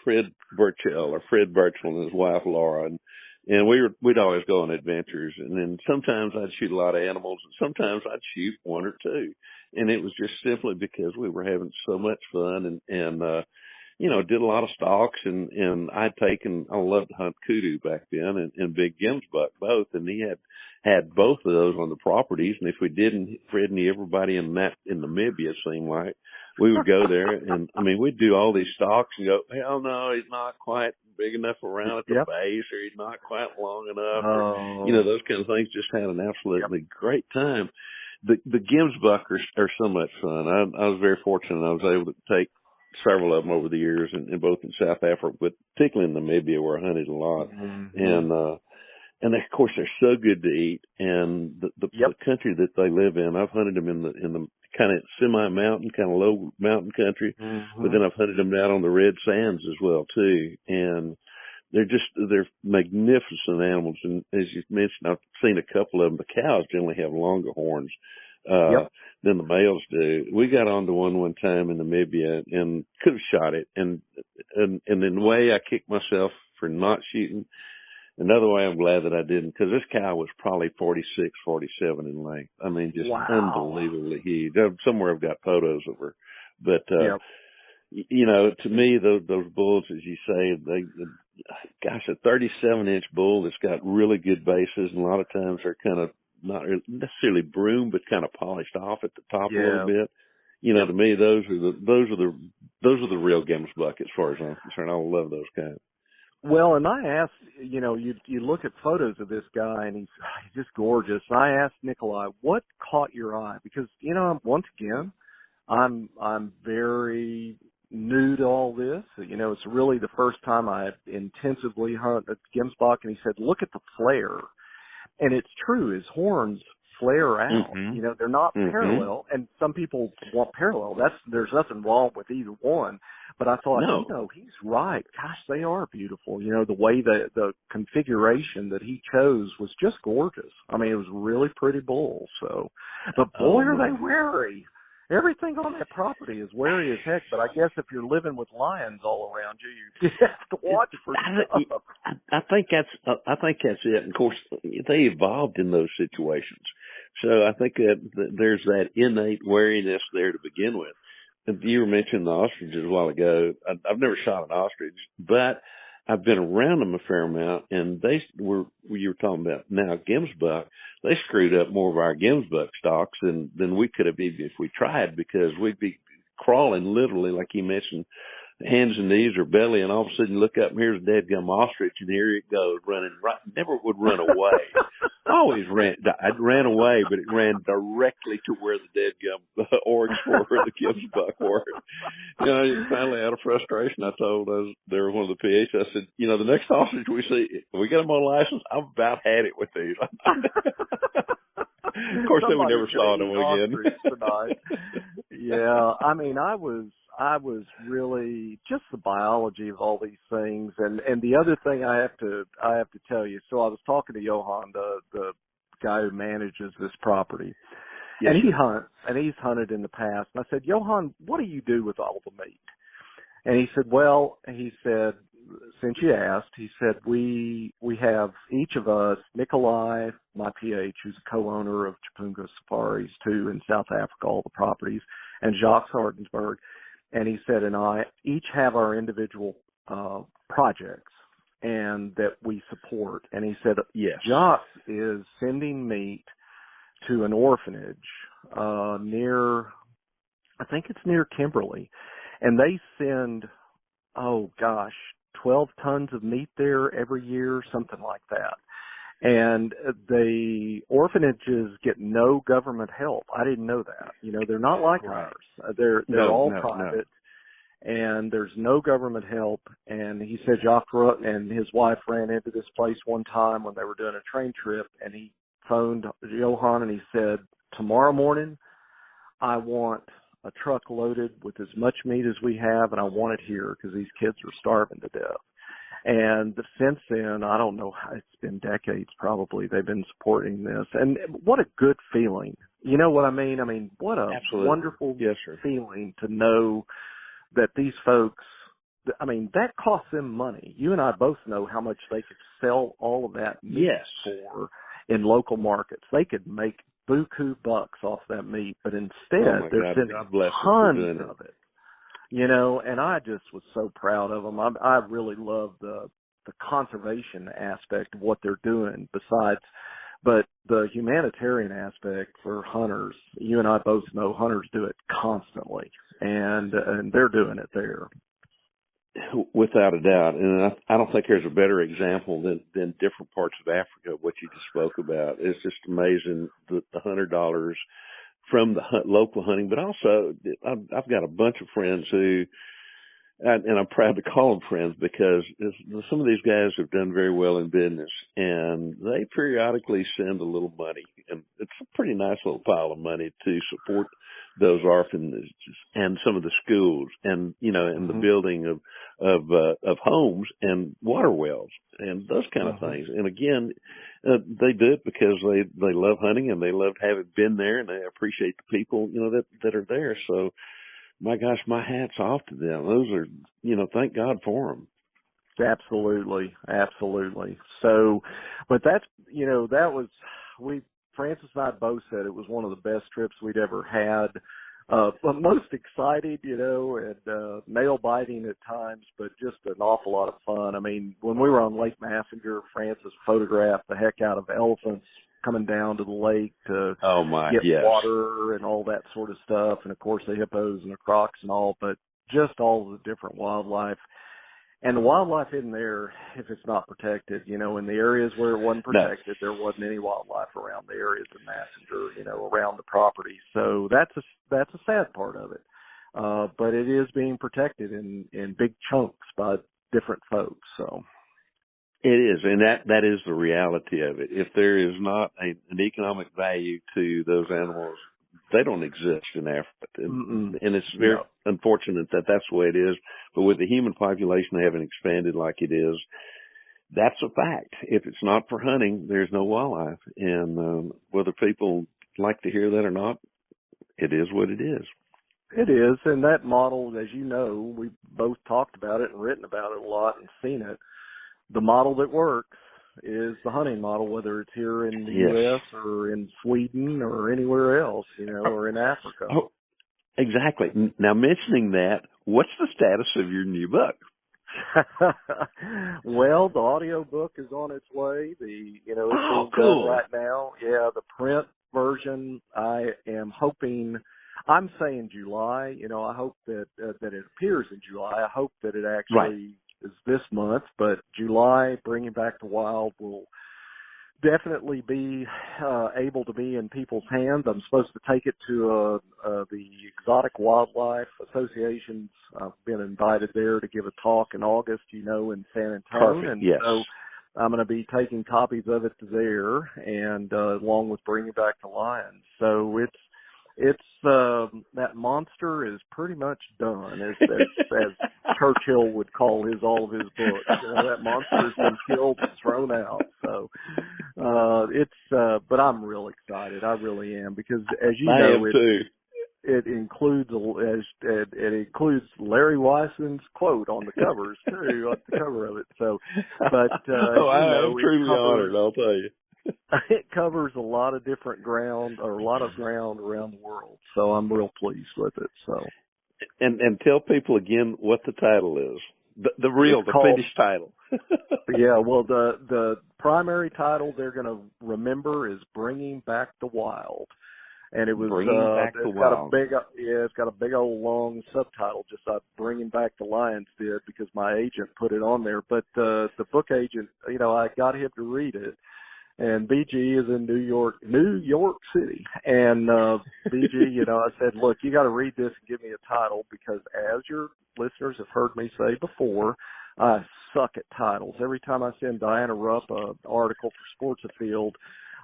Fred Burchell and his wife Laura, and we'd always go on adventures. And then sometimes I'd shoot a lot of animals, and sometimes I'd shoot 1 or 2. And it was just simply because we were having so much fun, and you know, did a lot of stalks, and I loved to hunt kudu back then, and big gemsbuck both, and he had both of those on the properties. And if we didn't, Fred knew everybody in Namibia, it seemed like. We would go there, and I mean, we'd do all these stalks and go, hell no, he's not quite big enough around at the base, or he's not quite long enough, or, you know, those kind of things. Just had an absolutely great time. The gemsbuck are so much fun. I was very fortunate. I was able to take several of them over the years, and both in South Africa, but particularly in Namibia, where I hunted a lot. Mm-hmm. And of course, they're so good to eat. And the country that they live in, I've hunted them in the kind of semi-mountain, kind of low mountain country, but then I've hunted them down on the red sands as well too. And they're magnificent animals. And as you mentioned, I've seen a couple of them. The cows generally have longer horns than the males do. We got onto one time in Namibia and could have shot it. And in a way, I kicked myself for not shooting. Another way, I'm glad that I didn't, because this cow was probably 46, 47 in length. I mean, just unbelievably huge. Somewhere I've got photos of her. But, you know, to me, those bulls, as you say, a 37-inch bull that's got really good bases, and a lot of times they're kind of not necessarily broomed, but kind of polished off at the top a little bit. You know, to me, those are the real gemsbuck as far as I'm concerned. I love those kinds. Well, and I asked, you know, you look at photos of this guy, and he's just gorgeous. I asked Nikolai, what caught your eye? Because, you know, once again, I'm very new to all this. You know, it's really the first time I intensively hunted gemsbuck, and he said, look at the flare. And it's true, his horns flare out. Mm-hmm. You know, they're not parallel, and some people want parallel. There's nothing wrong with either one. But I thought, you know, he's right. Gosh, they are beautiful. You know, the way the configuration that he chose was just gorgeous. I mean, it was really pretty bulls. So, but boy, are they wary. Everything on that property is wary as heck. But I guess if you're living with lions all around you, you have to watch for stuff. I think that's it. And of course, they evolved in those situations. So I think that there's that innate wariness there to begin with. You were mentioning the ostriches a while ago. I've never shot an ostrich, but I've been around them a fair amount, and you were talking about now gemsbuck. They screwed up more of our gemsbuck stocks than we could have even if we tried, because we'd be crawling literally, like you mentioned, hands and knees or belly, and all of a sudden you look up and here's a deadgum ostrich, and here it goes running right. Never would run away. Always ran away, but it ran directly to where the deadgum oryx were, the gemsbuck were. You know, finally out of frustration, I told they were one of the PH. I said, you know, the next ostrich we see, if we get them on license, I've about had it with these. Of course, then we never saw them again. Yeah, I mean, I was really just the biology of all these things, and the other thing I have to tell you. So I was talking to Johan, the guy who manages this property, and he hunts, and he's hunted in the past. And I said, Johan, what do you do with all the meat? And he said, since you asked, he said, we have each of us, Nikolai, my PH, who's a co-owner of Chipunga Safaris too in South Africa, all the properties, and Jacques Hartensberg. And he said, and I each have our individual projects and that we support. And he said, Jacques is sending meat to an orphanage near, I think it's near Kimberley. And they send, 12 tons of meat there every year, something like that. And the orphanages get no government help. I didn't know that. You know, they're not like ours. They're all private. And there's no government help. And he said Jacques and his wife ran into this place one time when they were doing a train trip, and he phoned Johann and he said, tomorrow morning, I want a truck loaded with as much meat as we have, and I want it here because these kids are starving to death. And since then, I don't know, it's been decades probably, they've been supporting this. And what a good feeling. You know what I mean? I mean, what a wonderful feeling to know that these folks, I mean, that costs them money. You and I both know how much they could sell all of that meat for in local markets. They could make buku bucks off that meat, but instead they're sending tons of it. You know, and I just was so proud of them. I really love the conservation aspect of what they're doing besides, but the humanitarian aspect for hunters, you and I both know hunters do it constantly, and they're doing it there. Without a doubt. And I don't think there's a better example than different parts of Africa, what you just spoke about. It's just amazing the $100 from the local hunting, but also I've got a bunch of friends who, and I'm proud to call them friends because some of these guys have done very well in business, and they periodically send a little money, and it's a pretty nice little pile of money to support those orphanages and some of the schools, and you know, and the building of homes and water wells and those kind of things. And again, they do it because they love hunting and they love having been there, and they appreciate the people, you know, that are there. So, my gosh, my hat's off to them. Those are, you know, thank God for them. Absolutely. So, but that's, you know, that was, Francis and I both said it was one of the best trips we'd ever had. But most excited, you know, and nail biting at times, but just an awful lot of fun. I mean, when we were on Lake Massinger, Francis photographed the heck out of elephants coming down to the lake to get water and all that sort of stuff. And of course the hippos and the crocs and all, but just all the different wildlife. And the wildlife isn't there if it's not protected. You know, in the areas where it wasn't protected, there wasn't any wildlife around the areas of Massinger, you know, around the property. So that's a sad part of it. But it is being protected in big chunks by different folks. So it is, and that is the reality of it. If there is not an economic value to those animals, they don't exist in Africa. And it's very unfortunate that that's the way it is. But with the human population having expanded like it is, that's a fact. If it's not for hunting, there's no wildlife. And whether people like to hear that or not, it is what it is. It is. And that model, as you know, we both talked about it and written about it a lot and seen it. The model that works is the hunting model, whether it's here in the U.S. or in Sweden or anywhere else, you know, or in Africa. Oh, exactly. Now, mentioning that, what's the status of your new book? Well, the audio book is on its way. It's being done right now. Yeah, the print version, I am hoping, I'm saying July. You know, I hope that it appears in July. I hope that it actually is this month, but July, Bringing Back the Wild will definitely be able to be in people's hands. I'm supposed to take it to the Exotic Wildlife Association's. I've been invited there to give a talk in August, you know, in San Antonio. And so I'm going to be taking copies of it there, and along with Bringing Back the Lions. So it's that monster is pretty much done, as Churchill would call all of his books. You know, that monster has been killed and thrown out. So but I'm real excited. I really am, because as you know, it includes Larry Weissman's quote on the covers too, on the cover of it. So, but I'm truly honored, I'll tell you. It covers a lot of different ground, or a lot of ground around the world. So I'm real pleased with it. So, and tell people again what the title is. The finished title. Yeah, well, the primary title they're going to remember is Bringing Back the Wild. And it was it's got a big old long subtitle, just Bringing Back the Lions did, because my agent put it on there. But the book agent, I got him to read it. And BG is in New York City. And BG, I said, look, you got to read this and give me a title, because as your listeners have heard me say before, I suck at titles. Every time I send Diana Rupp an article for Sports Afield,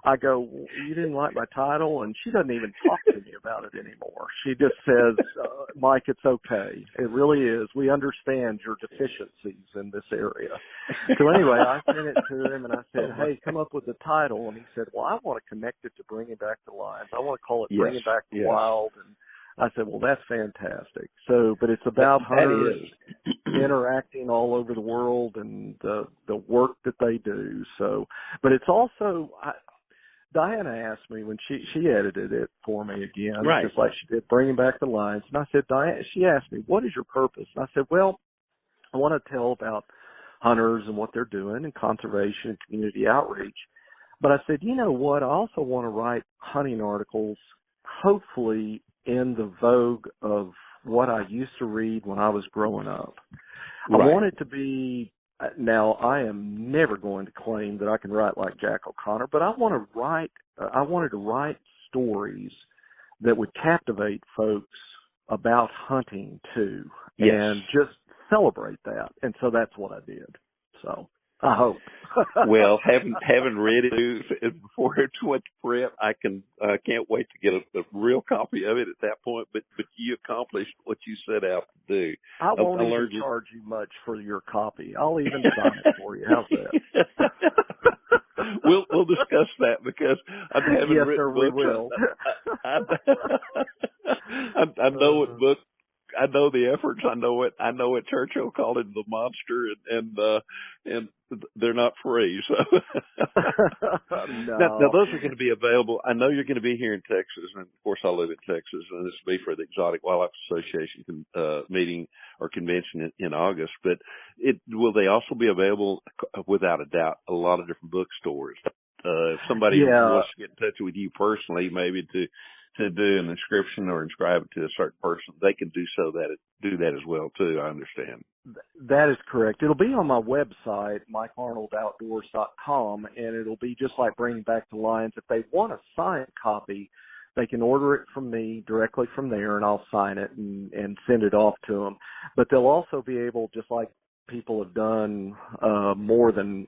I go, you didn't like my title? And she doesn't even talk to me about it anymore. She just says, Mike, it's okay. It really is. We understand your deficiencies in this area. So anyway, I sent it to him and I said, hey, come up with a title. And he said, well, I want to connect it to Bringing Back the Lions. I want to call it Bringing Back the Wild. And I said, well, that's fantastic. So, but it's about hunters interacting all over the world and the work that they do. So, but it's also, Diana asked me when she edited it for me again, just like she did Bringing Back the Lions. And I said, Diana, she asked me, what is your purpose? And I said, well, I want to tell about hunters and what they're doing and conservation and community outreach. But I said, you know what? I also want to write hunting articles, hopefully in the vogue of what I used to read when I was growing up. I want it to be, now I am never going to claim that I can write like Jack O'Connor, but I wanted to write stories that would captivate folks about hunting too, and just celebrate that. And so that's what I did. So I hope. Well, having read it before it went to print, I can't wait to get a real copy of it at that point. But you accomplished what you set out to do. I won't even charge you much for your copy. I'll even sign it for you. How's that? We'll discuss that, because I haven't written books. We will. I know what book. I know the efforts. I know what Churchill called it, the monster, and they're not free. So no. now those are going to be available. I know you're going to be here in Texas, and of course I live in Texas, and this will be for the Exotic Wildlife Association meeting or convention in August. But will they also be available? Without a doubt, a lot of different bookstores. If somebody wants to get in touch with you personally, maybe to do an inscription or inscribe it to a certain person, they can do that as well too. I understand. That is correct. It'll be on my website, MikeArnoldOutdoors.com, and it'll be just like Bringing Back the Lions. If they want a signed copy, they can order it from me directly from there, and I'll sign it and send it off to them. But they'll also be able, just like people have done more than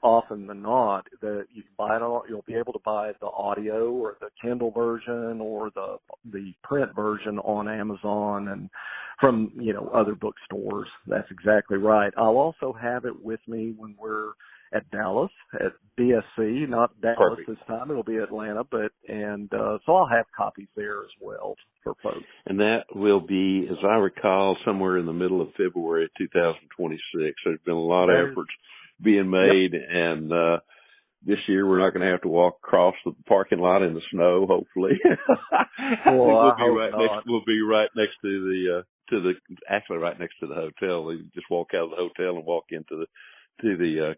often than not, that you can buy it on, you'll be able to buy the audio or the Kindle version or the print version on Amazon and from other bookstores. That's exactly right. I'll also have it with me when we're at Dallas at DSC, not Dallas this time. It'll be Atlanta, so I'll have copies there as well for folks. And that will be, as I recall, somewhere in the middle of February of 2026. There's been a lot of efforts being made, and this year we're not going to have to walk across the parking lot in the snow, hopefully. We'll be right next to right next to the hotel. You just walk out of the hotel and walk into the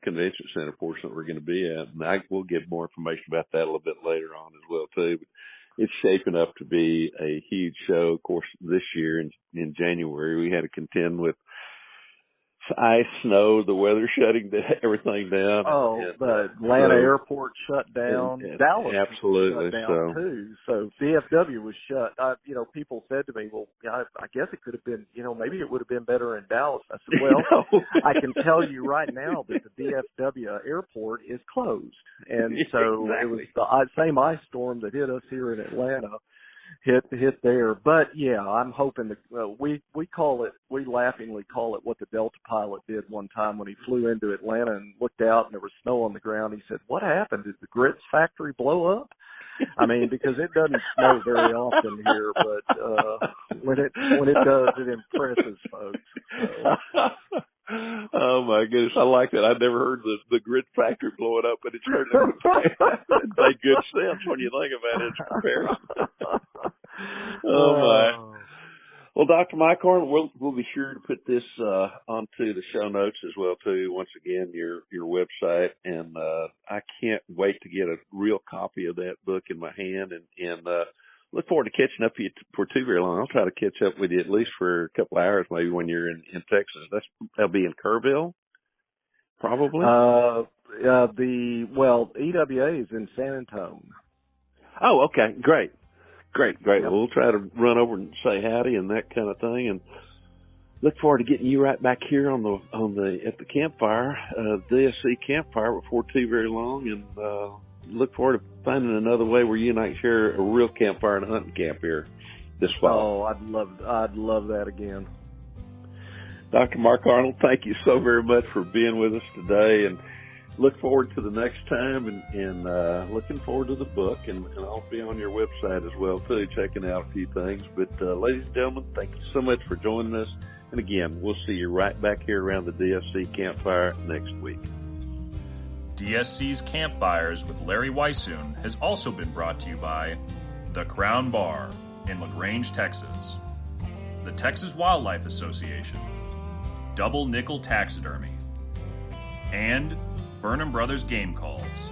convention center portion that we're going to be at. And we'll give more information about that a little bit later on as well too. But it's shaping up to be a huge show. Of course, this year in January, we had to contend with ice, snow, the weather shutting everything down. The Atlanta airport shut down. Dallas absolutely shut down too. So DFW was shut. People said to me, well, I guess it could have been, maybe it would have been better in Dallas. I said, well, I can tell you right now that the DFW airport is closed. And so It was the same ice storm that hit us here in Atlanta. Hit there, but I'm hoping that we laughingly call it what the Delta pilot did one time when he flew into Atlanta and looked out and there was snow on the ground. He said, "What happened? Did the grits factory blow up?" I mean, because it doesn't snow very often here, but when it does, it impresses folks. So. Oh my goodness, I like that. I've never heard the grit factory blowing up, but it certainly would make good sense when you think about it in comparison. Oh my. Well, Dr. Mike Arnold, we'll be sure to put this onto the show notes as well too. Once again, your website, and I can't wait to get a real copy of that book in my hand, and look forward to catching up with you for too very long. I'll try to catch up with you at least for a couple of hours, maybe when you're in Texas. That'll be in Kerrville, probably. EWA is in San Antonio. Oh, okay, great. Yep. Well, we'll try to run over and say howdy and that kind of thing, and look forward to getting you right back here at the campfire, DSC campfire before too very long, and look forward to finding another way where you and I can share a real campfire and hunting camp here this fall. Oh, I'd love that again. Dr. Mark Arnold, thank you so very much for being with us today, and look forward to the next time, and looking forward to the book, and I'll be on your website as well too, checking out a few things. But ladies and gentlemen, thank you so much for joining us, and again, we'll see you right back here around the DSC campfire next week. DSC's Campfires with Larry Weishuhn has also been brought to you by The Crown Bar in LaGrange, Texas, the Texas Wildlife Association, Double Nickel Taxidermy, and Burnham Brothers Game Calls.